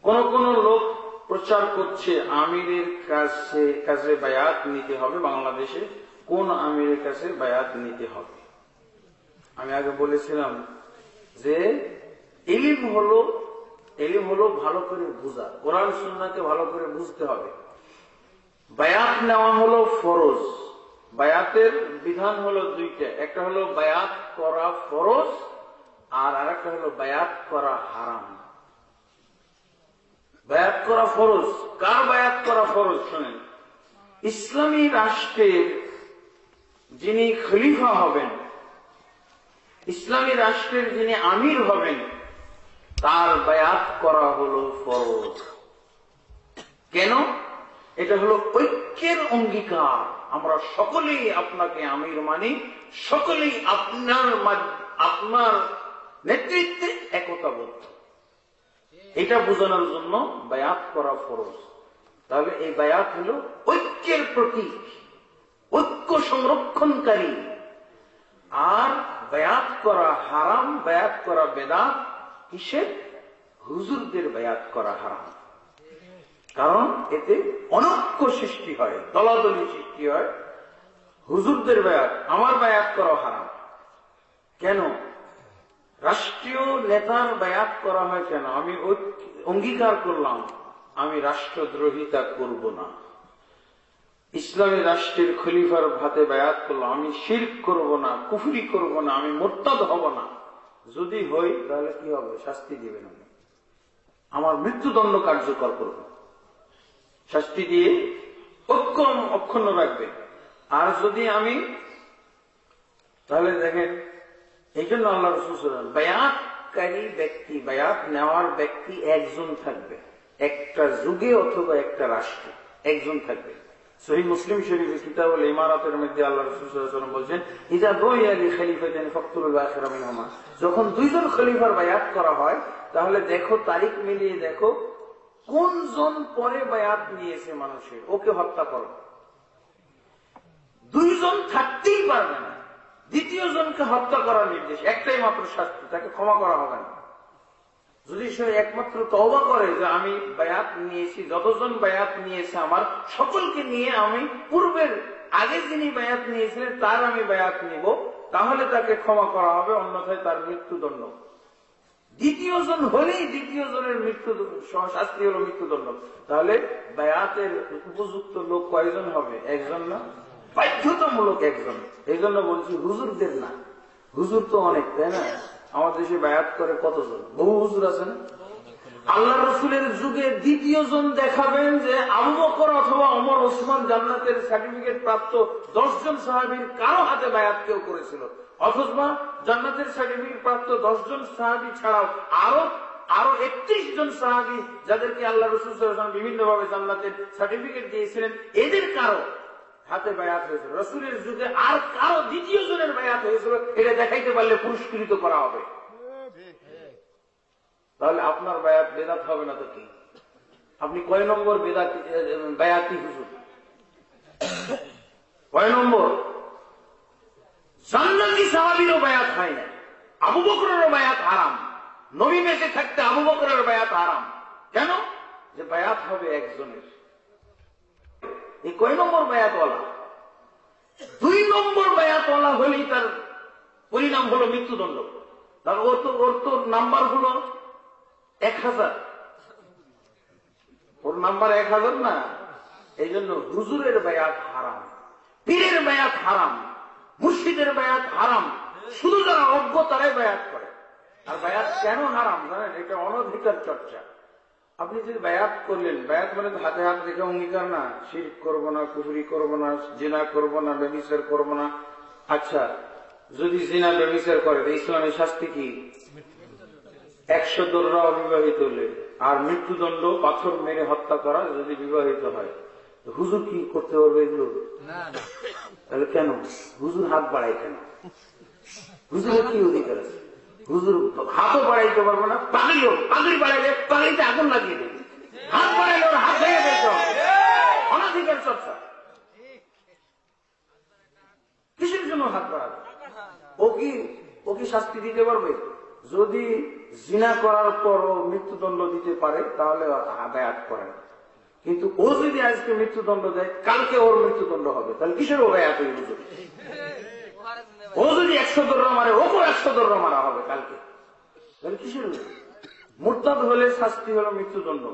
কোন লোক প্রচার করছে আমিরের কাছে বায়াত নিতে হবে। বাংলাদেশে কোন আমিরের কাছে বায়াত নিতে হবে? আমি আগে বলেছিলাম যে ইলম হলো ভালো করে বুঝা, কোরআন সুন্নাহকে ভালো করে বুঝতে হবে। বায়াত নেওয়া হলো ফরজ। বায়াতের বিধান হলো দুইটা, একটা হলো বায়াত করা ফরজ আর আরেকটা হলো বায়াত করা হারাম। বায়াত করা ফরজ, কার বায়াত করা ফরজ? শুনেন, ইসলামী রাষ্ট্রের যিনি খলিফা হবেন, ইসলামী রাষ্ট্রের যিনি আমির হবেন, তার বায়াত করা হলো ফরজ। কেন? এটা হলো ঐক্যের অঙ্গীকার। আমরা সকলেই আপনাকে আমির মানি, সকলেই আপনার নেতৃত্বে একতাবদ্ধ। এটা বোঝানোর জন্য বায়াত করা ফরজ। তাহলে এই বায়াত হলো ঐক্যের প্রতীক, ঐক্য সংরক্ষণকারী। আর বায়াত করা হারাম, বায়াত করা বেদাত। কিসের? হুজুরদের বায়াত করা হারাম। কারণ এতে অনৈক্য সৃষ্টি হয়, দলাদলি সৃষ্টি হয়। হুজুরদের বায়াত, আমার বায়াত করা হারাম। কেন? রাষ্ট্রীয় নেতার বায়াত করা হয় কেন? আমি অঙ্গীকার করলাম আমি রাষ্ট্রদ্রোহিতা করব না। ইসলামী রাষ্ট্রের খলিফার ভাতে বায়াত করলাম আমি শিরক করব না, কুফরি করব না, আমি মুরতাদ হব না। যদি হই তাহলে কি হবে? শাস্তি দিবেন, আমার মৃত্যুদণ্ড কার্যকর করবে, শাস্তি দিয়ে ঐক্য অক্ষুণ্ণ রাখবে। আর যদি আমি, তাহলে দেখেন, এই জন্য আল্লাহ রাসূল বায়াতকারী ব্যক্তি, বায়াত নেওয়ার ব্যক্তি একজন থাকবে, একটা যুগে অথবা একটা রাষ্ট্রে একজন থাকবে। সহিহ মুসলিম শরীফের কিতাবুল ইমারাতের মধ্যে আল্লাহ রাসূল সাল্লাল্লাহু আলাইহি ওয়াসাল্লাম বলেন, ইযা দুইয়া লিখলিফাতাইন ফাকতুলুল আখিরা মিনহুমা। যখন দুইজন খলিফার বায়াত করা হয়, তাহলে দেখো, তারিখ মিলিয়ে দেখো কোনজন পরে বায়াত নিয়েছে মানুষের, ওকে হত্যা করো। দুইজন থাকতেই পারবে না, দ্বিতীয় জনকে হত্যা করার নির্দেশ। একটাই মাত্র শাস্তি, তাকে ক্ষমা করা হবে না। যদি সে একমাত্র তওবা করে যে আমি বায়াত নিয়েছি, যতজন বায়াত নিয়েছে আমার সকলকে নিয়ে আমি পূর্বের আগে যিনি বায়াত নিয়েছিলেন তার আমি বায়াত নিব, তাহলে তাকে ক্ষমা করা হবে, অন্যথায় তার মৃত্যুদণ্ড। দ্বিতীয় জন হলেই দ্বিতীয় জনের মৃত্যু শাস্তি হলো মৃত্যুদণ্ড। তাহলে বায়াতের উপযুক্ত লোক কয়জন হবে? একজন না, বাধ্যতামূলক একজন। এই জন্য বলছি হুজুরদের না। হুজুর তো অনেক, তাই না? আমাদের দেশে বায়াত করে কতজন? বহু হুজুর আছেন। আল্লাহ রসুলের যুগে দ্বিতীয় জন দেখাবেন যে আবু বকর অথবা ওমর, ওসমান জান্নাতের সার্টিফিকেট প্রাপ্ত 10 জন সাহাবীর কারো হাতে বায়াত কেউ করেছিল, অথবা জান্নাতের সার্টিফিকেট প্রাপ্ত 10 জন সাহাবী ছাড়াও আরো 31 জন সাহাবী যাদেরকে আল্লাহ রসুল সাল্লাল্লাহু আলাইহি ওয়াসাল্লাম বিভিন্ন ভাবে জান্নাতের সার্টিফিকেট দিয়েছিলেন, এদের কারো হাতে বায়াত হয়েছিল। রসুলের যুগে আর কারো দ্বিতীয় জনের বায়াত হয়েছিল, এটা দেখাইতে পারলে পুরস্কৃত করা হবে। তাহলে আপনার বায়াত বেদাত হবে না তো কি? আপনি কয় নম্বর বায়াতি হুজুর? কয় নম্বর? জান্নাতি সাহাবীরও বায়াত হয় না, আবু বকরেরও বায়াত হারাম। নবী বেঁচে থাকতে আবু বকরের বায়াত হারাম। কেন? যে বায়াত হবে একজনের। এই কয় নম্বর বায়াতওয়ালা? 2 নম্বর বায়াতওয়ালা হলেই তার পরিণাম হলো মৃত্যুদণ্ড। তার ওর তো নাম্বার হলো 1000, ওর নাম্বার 1000 না। এই জন্য হুজুরের বায়াত হারাম, পীরের বায়াত হারাম, মুর্শিদের বায়াত হারাম। শুধু যারা অজ্ঞ তারাই বায়াত করে। আর বায়াত কেন হারাম জানেন? এটা অনধিকার চর্চা। আপনি যদি বায়াত করলেন, বায়াত মানে হাতে হাত রেখে অঙ্গীকার না, শিরক করবো না, কুফরি করবো না, জিনা করবো না, ব্যভিচার করবো না। আচ্ছা, যদি জিনা ব্যভিচার করে ইসলামের শাস্তি কি? 100 দোররা অবিবাহিত হলে, আর মৃত্যুদণ্ড, পাথর মেরে হত্যা করা যদি বিবাহিত হয়। হুজুর কি করতে পারবে এগুলো? তাহলে কেন হুজুর হাত বাড়ায় কেন? হুজুরের কি অধিকার আছে? হুজুর হাতও বাড়াইতে পারবো না, পাগড়ি বাড়াইলে পাগড়িতে আগুন লাগিয়ে দেবে, হাত বাড়াইলে ওর হাত ভেঙে ফেলতে হবে। অনধিকার চর্চা। কিসের জন্য হাত বাড়াবে? ও কি শাস্তি দিতে পারবে? যদি জিনা করার পরও মৃত্যুদণ্ড দিতে পারে তাহলে বায়াত করেন, কিন্তু ও যদি আজকে মৃত্যুদণ্ড দেয় কালকে ওর মৃত্যুদণ্ড হবে, তাহলে কিসের ও বায়াত হয়ে বুঝবে? ও যদি 100 দররা মারে ওকেও 100 দররা মারা হবে কালকে, তাহলে কিসের? মুরতাদ হলে শাস্তি হলো মৃত্যুদণ্ড।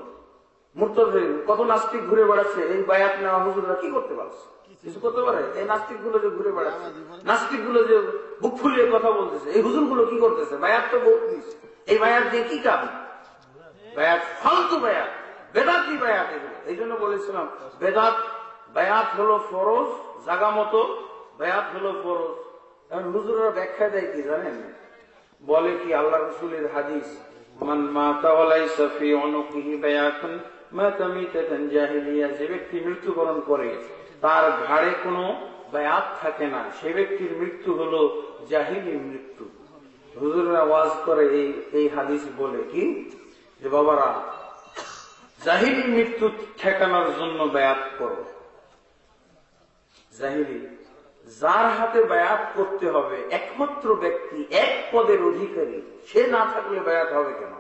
মুরতাদ হয়ে কত নাস্তিক ঘুরে বেড়াচ্ছে, এই বায়াত নেওয়া হুজুররা কি করতে পারছে? কিছু করতে পারে? এই নাস্তিক গুলো যে ঘুরে বেড়াচ্ছে, নাস্তিক গুলো যে বুক ফুলিয়ে কথা বলতেছে, এই হুজুর গুলো কি করতেছে? বায়াত তো বহুত দিচ্ছে, এই বায়াত দিয়ে কি কাজ? বায়াত ফালতু বায়াত, বেদাতি বায়াত এগুলো। এই জন্য বলেছিলাম বেদাত বায়াত হলো ফরজ, জাগা মতো বায়াত হলো ফরজ। এখন হুজুররা ব্যাখ্যা দেয় কি জানেন? বলে কি আল্লাহ রসুলের হাদিস, মান মাতা ওয়ালাইসা ফি উনুকিহি বায়াতুন মাতা মিতাতান জাহিলিয়া, যে ব্যক্তি মৃত্যুবরণ করে তার ঘাড়ে কোনো বায়াত থাকে না, সে ব্যক্তির মৃত্যু হলো জাহিলি মৃত্যু। হুজুররা ওয়াজ করে এই হাদিস বলে কি যে বাবারা জাহিলি মৃত্যু ঠেকানোর জন্য বায়াত করো। জাহিলি যার হাতে বায়াত করতে হবে একমাত্র ব্যক্তি, এক পদের অধিকারী, সে না থাকলে বায়াত হবে কেন?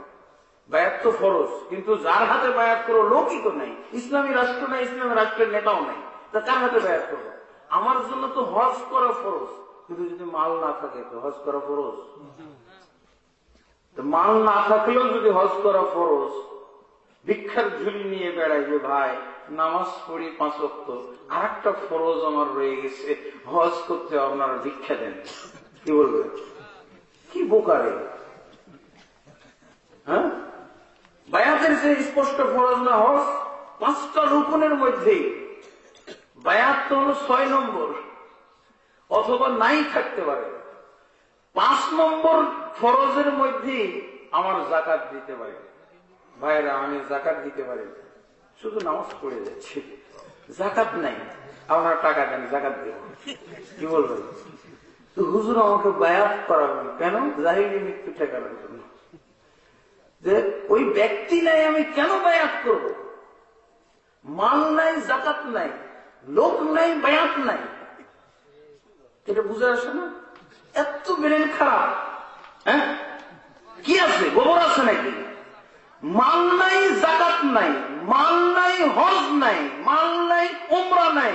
বায়াত তো ফরজ, কিন্তু যার হাতে বায়াত করো লোকই তো নাই, ইসলামী রাষ্ট্র নাই, ইসলামী রাষ্ট্রের নেতাও নাই, তা কার হাতে বায়াত করবো? আমার জন্য তো হজ করা ফরজ, কিন্তু যদি মাল না থাকে তো হজ করা ফরজ? মাল না থাকলেও যদি হজ করা ফরজ, ভিক্ষার ঝুলি নিয়ে বেড়াই যে ভাই নামাজ পড়ি 5 ওয়াক্ত, আর একটা ফরজ আমার রয়ে গেছে, হজ করতে আপনারা ভিক্ষা দেন, কি বলবে? কি বোকারে! হ্যাঁ, বায়াতের যে স্পষ্ট ফরজ না হজ, 5টা রুকুনের মধ্যে বায়াত তো হলো 6 নম্বর, অথবা নাই থাকতে পারে। 5 নম্বর ফরজের মধ্যে আমার জাকাত দিতে পারে। ভাইরা আমি জাকাত দিতে পারি, শুধু নামাজ পড়ে যাচ্ছি, জাকাত নাই, আপনার টাকা দেন জাকাত দেব, কি বলবেন? তো হুজুর আমাকে বায়াত করাবেন কেন? জাহিলি মৃত্যু ঠেকানোর জন্য। যে ওই ব্যক্তি নাই, আমি কেন বায়াত করব? মাল নাই, জাকাত নাই, লোক নাই, বায়াত নাই, এটা বুঝে আসে না? এত ব্রেন খারাপ। হ্যাঁ, কি আছে? গোবর আছে নাকি? মাল নাই, জাকাত নাই, মাল নাই, হজ নাই, মাল নাই, উমরা নাই,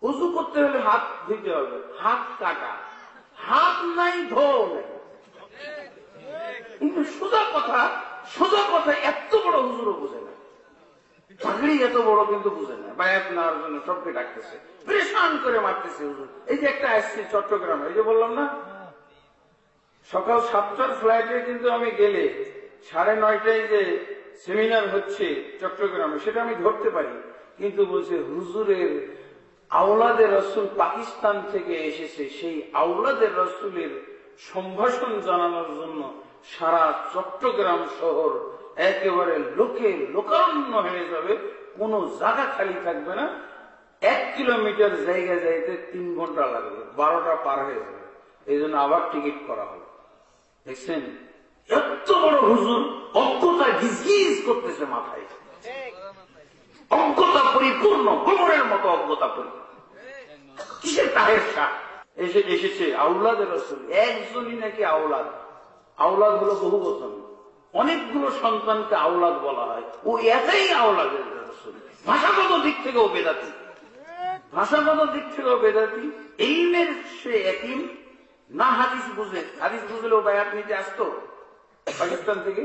উযু করতে হলে হাত ধুইতে হবে, হাত কাটা, হাত নাই, ধো নাই। কিন্তু সোজা কথা এত বড় হুজুরও বুঝে না, চাকরি এত বড় কিন্তু বুঝে না। বায়াত নেওয়ার জন্য সবকে ডাকতেছে, পরেশান করে মারতেছে হুজুর। এই যে একটা আসছে চট্টগ্রামে, এই যে বললাম না সকাল 7টার ফ্লাইটে কিন্তু আমি গেলে 9:30টায় যে সেমিনার হচ্ছে চট্টগ্রামে, সেটা আমি ধরতে পারি, কিন্তু বলছে হুজুরের আওলাদের রসুল পাকিস্তান থেকে এসেছে, সেই আওলাদের রসুলের সম্ভাষণ জানানোর জন্য সারা চট্টগ্রাম শহর একেবারে লোকে লোকারণ্য হয়ে যাবে, কোনো জায়গা খালি থাকবে না। 1 কিলোমিটার জায়গা যাইতে 3 ঘন্টা লাগবে, 12টা পার হয়ে যাবে। এই জন্য আবার টিকিট করা হলো। দেখছেন এত বড় হুজুর অজ্ঞতা গিজগিজ করতেছে মাথায়, অজ্ঞতা পরিপূর্ণ, গোবরের মতো অজ্ঞতা পরিপূর্ণ। কিসের তাহের শাহ এসেছে আওলাদের রসুল, একজনই নাকি আওলাদ। আওলাদ হলো বহু বচন, অনেকগুলো সন্তানকে আওলাদ বলা হয়, ও একাই আওলাদের রসুল। ভাষাগত দিক থেকেও বেদাতি, ভাষাগত দিক থেকেও বেদাতি, ইলমের সে এতিম না, হাদিস বুঝে, হাদিস বুঝলেও বায়াত নিতে আসতো পাকিস্তান থেকে।